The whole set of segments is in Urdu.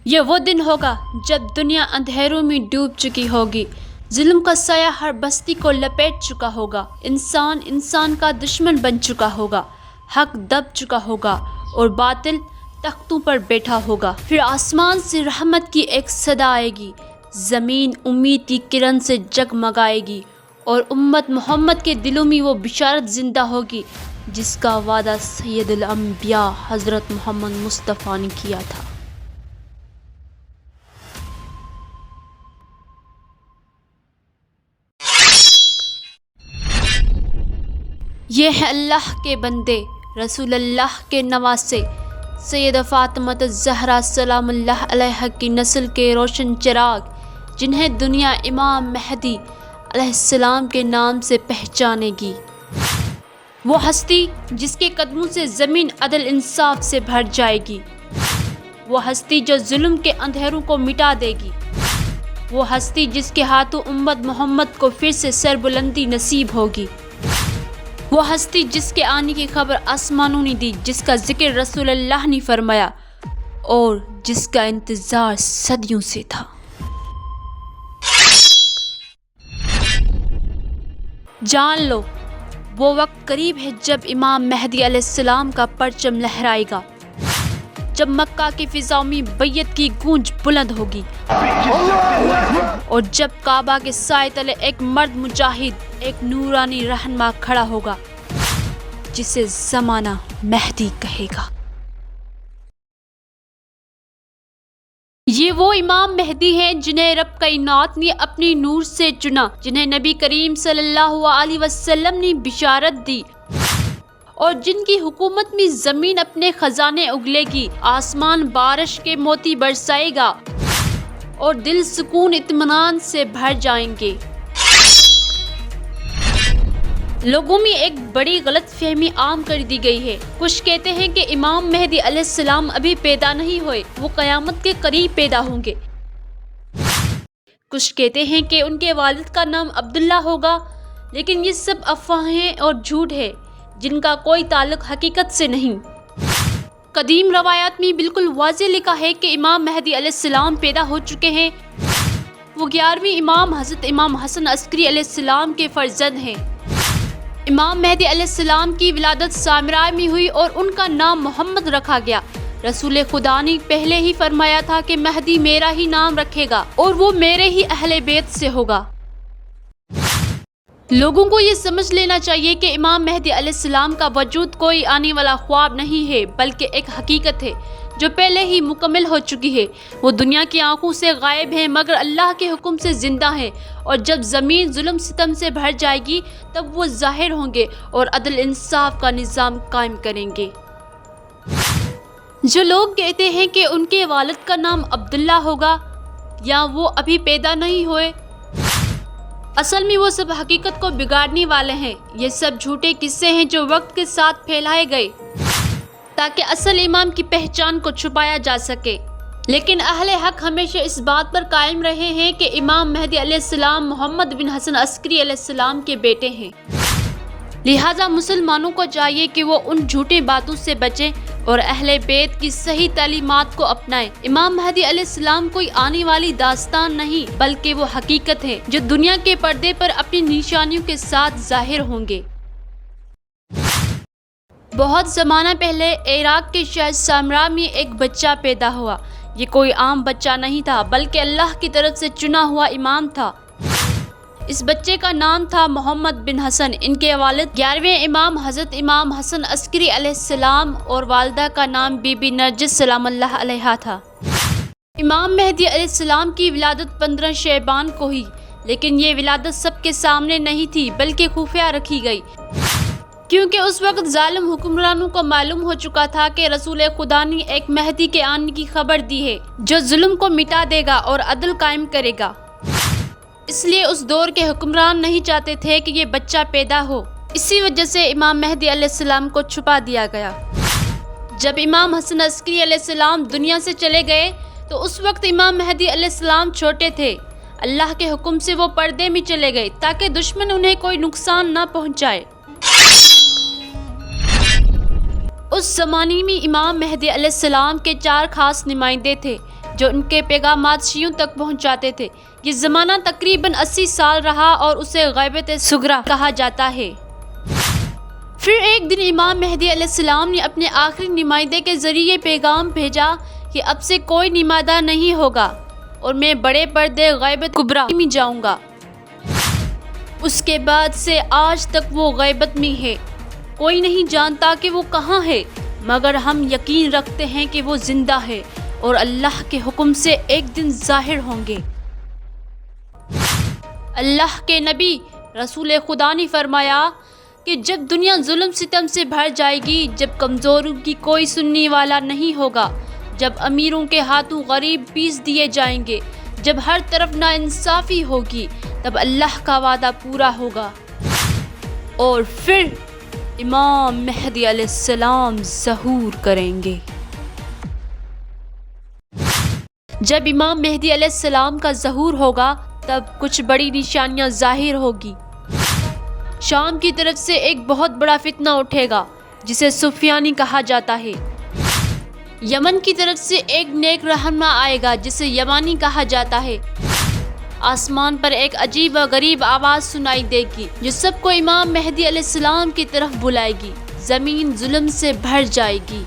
یہ وہ دن ہوگا جب دنیا اندھیروں میں ڈوب چکی ہوگی، ظلم کا سایہ ہر بستی کو لپیٹ چکا ہوگا، انسان انسان کا دشمن بن چکا ہوگا، حق دب چکا ہوگا اور باطل تختوں پر بیٹھا ہوگا۔ پھر آسمان سے رحمت کی ایک صدا آئے گی، زمین امید کی کرن سے جگمگائے گی اور امت محمد کے دلوں میں وہ بشارت زندہ ہوگی جس کا وعدہ سید الانبیاء حضرت محمد مصطفیٰ نے کیا تھا۔ یہ ہے اللہ کے بندے، رسول اللہ کے نواسے، سیدہ فاطمہ الزہرا سلام اللہ علیہا کی نسل کے روشن چراغ، جنہیں دنیا امام مہدی علیہ السلام کے نام سے پہچانے گی۔ وہ ہستی جس کے قدموں سے زمین عدل انصاف سے بھر جائے گی، وہ ہستی جو ظلم کے اندھیروں کو مٹا دے گی، وہ ہستی جس کے ہاتھوں امت محمد کو پھر سے سربلندی نصیب ہوگی، وہ ہستی جس کے آنے کی خبر آسمانوں نے دی، جس کا ذکر رسول اللہ نے فرمایا اور جس کا انتظار صدیوں سے تھا۔ جان لو، وہ وقت قریب ہے جب امام مہدی علیہ السلام کا پرچم لہرائے گا، جب مکہ کی فضاؤں میں بیعت کی گونج بلند ہوگی اور جب کعبہ کے سائے تلے ایک مرد مجاہد، ایک نورانی رہنما کھڑا ہوگا جسے زمانہ مہدی کہے گا۔ یہ وہ امام مہدی ہیں جنہیں رب کائنات نے اپنی نور سے چنا، جنہیں نبی کریم صلی اللہ علیہ وسلم نے بشارت دی اور جن کی حکومت میں زمین اپنے خزانے اگلے گی، آسمان بارش کے موتی برسائے گا اور دل سکون اطمینان سے بھر جائیں گے۔ لوگوں میں ایک بڑی غلط فہمی عام کر دی گئی ہے۔ کچھ کہتے ہیں کہ امام مہدی علیہ السلام ابھی پیدا نہیں ہوئے، وہ قیامت کے قریب پیدا ہوں گے۔ کچھ کہتے ہیں کہ ان کے والد کا نام عبداللہ ہوگا، لیکن یہ سب افواہیں اور جھوٹ ہے جن کا کوئی تعلق حقیقت سے نہیں۔ قدیم روایات میں بالکل واضح لکھا ہے کہ امام مہدی علیہ السلام پیدا ہو چکے ہیں۔ وہ 11ویں امام حضرت امام حسن عسکری علیہ السلام کے فرزند ہیں۔ امام مہدی علیہ السلام کی ولادت سامرا میں ہوئی اور ان کا نام محمد رکھا گیا۔ رسول خدا نے پہلے ہی فرمایا تھا کہ مہدی میرا ہی نام رکھے گا اور وہ میرے ہی اہل بیت سے ہوگا۔ لوگوں کو یہ سمجھ لینا چاہیے کہ امام مہدی علیہ السلام کا وجود کوئی آنے والا خواب نہیں ہے، بلکہ ایک حقیقت ہے جو پہلے ہی مکمل ہو چکی ہے۔ وہ دنیا کی آنکھوں سے غائب ہیں مگر اللہ کے حکم سے زندہ ہیں، اور جب زمین ظلم ستم سے بھر جائے گی تب وہ ظاہر ہوں گے اور عدل انصاف کا نظام قائم کریں گے۔ جو لوگ کہتے ہیں کہ ان کے والد کا نام عبداللہ ہوگا یا وہ ابھی پیدا نہیں ہوئے، اصل میں وہ سب حقیقت کو بگاڑنے والے ہیں۔ یہ سب جھوٹے قصے ہیں جو وقت کے ساتھ پھیلائے گئے تاکہ اصل امام کی پہچان کو چھپایا جا سکے، لیکن اہل حق ہمیشہ اس بات پر قائم رہے ہیں کہ امام مہدی علیہ السلام محمد بن حسن عسکری علیہ السلام کے بیٹے ہیں۔ لہٰذا مسلمانوں کو چاہیے کہ وہ ان جھوٹی باتوں سے بچیں اور اہل بیت کی صحیح تعلیمات کو اپنائیں۔ امام مہدی علیہ السلام کوئی آنے والی داستان نہیں، بلکہ وہ حقیقت ہے جو دنیا کے پردے پر اپنی نشانیوں کے ساتھ ظاہر ہوں گے۔ بہت زمانہ پہلے عراق کے شہر سامرا میں ایک بچہ پیدا ہوا۔ یہ کوئی عام بچہ نہیں تھا بلکہ اللہ کی طرف سے چنا ہوا امام تھا۔ اس بچے کا نام تھا محمد بن حسن۔ ان کے والد 11ویں امام حضرت امام حسن عسکری علیہ السلام اور والدہ کا نام بی بی نرجس سلام اللہ علیہا تھا۔ امام مہدی علیہ السلام کی ولادت 15 شعبان کو ہوئی، لیکن یہ ولادت سب کے سامنے نہیں تھی بلکہ خفیہ رکھی گئی، کیونکہ اس وقت ظالم حکمرانوں کو معلوم ہو چکا تھا کہ رسول خدا نے ایک مہدی کے آنے کی خبر دی ہے جو ظلم کو مٹا دے گا اور عدل قائم کرے گا۔ اس لیے اس دور کے حکمران نہیں چاہتے تھے کہ یہ بچہ پیدا ہو، اسی وجہ سے امام مہدی علیہ السلام کو چھپا دیا گیا۔ جب امام حسن عسکری علیہ السلام دنیا سے چلے گئے تو اس وقت امام مہدی علیہ السلام چھوٹے تھے۔ اللہ کے حکم سے وہ پردے میں چلے گئے تاکہ دشمن انہیں کوئی نقصان نہ پہنچائے۔ اس زمانے میں امام مہدی علیہ السلام کے 4 خاص نمائندے تھے جو ان کے پیغامات شیعوں تک پہنچاتے تھے۔ یہ زمانہ تقریباً 80 سال رہا اور اسے غیبت صغریٰ کہا جاتا ہے۔ پھر ایک دن امام مہدی علیہ السلام نے اپنے آخری نمائندے کے ذریعے پیغام بھیجا کہ اب سے کوئی نمائندہ نہیں ہوگا اور میں بڑے پردے غیبت کبریٰ میں جاؤں گا۔ اس کے بعد سے آج تک وہ غیبت میں ہے، کوئی نہیں جانتا کہ وہ کہاں ہے، مگر ہم یقین رکھتے ہیں کہ وہ زندہ ہے اور اللہ کے حکم سے ایک دن ظاہر ہوں گے۔ اللہ کے نبی رسول خدا نے فرمایا کہ جب دنیا ظلم ستم سے بھر جائے گی، جب کمزوروں کی کوئی سننے والا نہیں ہوگا، جب امیروں کے ہاتھوں غریب پیس دیے جائیں گے، جب ہر طرف ناانصافی ہوگی، تب اللہ کا وعدہ پورا ہوگا اور پھر امام مہدی علیہ السلام ظہور کریں گے۔ جب امام مہدی علیہ السلام کا ظہور ہوگا تب کچھ بڑی نشانیاں ظاہر ہوگی۔ شام کی طرف سے ایک بہت بڑا فتنہ اٹھے گا جسے سفیانی کہا جاتا ہے۔ یمن کی طرف سے ایک نیک رہنما آئے گا جسے یمانی کہا جاتا ہے۔ آسمان پر ایک عجیب و غریب آواز سنائی دے گی جو سب کو امام مہدی علیہ السلام کی طرف بلائے گی۔ زمین ظلم سے بھر جائے گی۔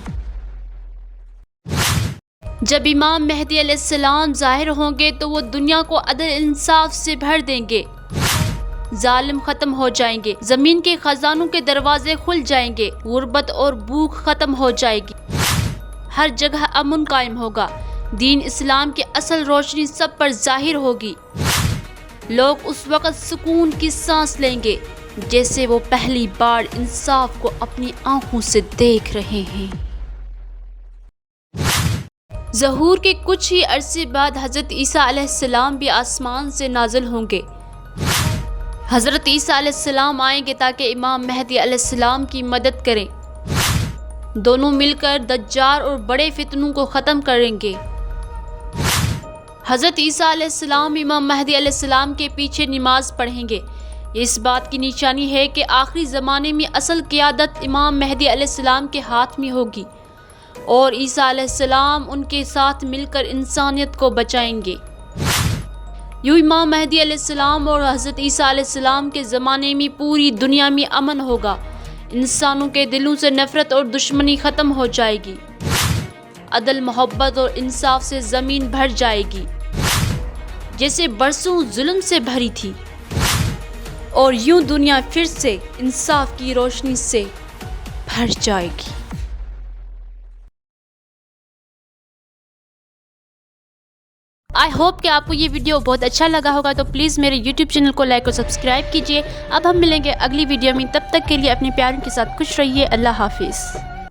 جب امام مہدی علیہ السلام ظاہر ہوں گے تو وہ دنیا کو عدل انصاف سے بھر دیں گے، ظالم ختم ہو جائیں گے، زمین کے خزانوں کے دروازے کھل جائیں گے، غربت اور بھوک ختم ہو جائے گی، ہر جگہ امن قائم ہوگا، دین اسلام کی اصل روشنی سب پر ظاہر ہوگی۔ لوگ اس وقت سکون کی سانس لیں گے جیسے وہ پہلی بار انصاف کو اپنی آنکھوں سے دیکھ رہے ہیں۔ ظہور کے کچھ ہی عرصے بعد حضرت عیسیٰ علیہ السلام بھی آسمان سے نازل ہوں گے۔ حضرت عیسیٰ علیہ السلام آئیں گے تاکہ امام مہدی علیہ السلام کی مدد کریں۔ دونوں مل کر دجال اور بڑے فتنوں کو ختم کریں گے۔ حضرت عیسیٰ علیہ السلام امام مہدی علیہ السلام کے پیچھے نماز پڑھیں گے۔ یہ اس بات کی نشانی ہے کہ آخری زمانے میں اصل قیادت امام مہدی علیہ السلام کے ہاتھ میں ہوگی اور عیسیٰ علیہ السلام ان کے ساتھ مل کر انسانیت کو بچائیں گے۔ یوں امام مہدی علیہ السلام اور حضرت عیسیٰ علیہ السلام کے زمانے میں پوری دنیا میں امن ہوگا، انسانوں کے دلوں سے نفرت اور دشمنی ختم ہو جائے گی، عدل، محبت اور انصاف سے زمین بھر جائے گی جیسے برسوں ظلم سے بھری تھی، اور یوں دنیا پھر سے انصاف کی روشنی سے بھر جائے گی۔ آئی ہوپ کہ آپ کو یہ ویڈیو بہت اچھا لگا ہوگا، تو پلیز میرے یوٹیوب چینل کو لائک اور سبسکرائب کیجیے۔ اب ہم ملیں گے اگلی ویڈیو میں، تب تک کے لیے اپنے پیاروں کے ساتھ خوش رہیے۔ اللہ حافظ۔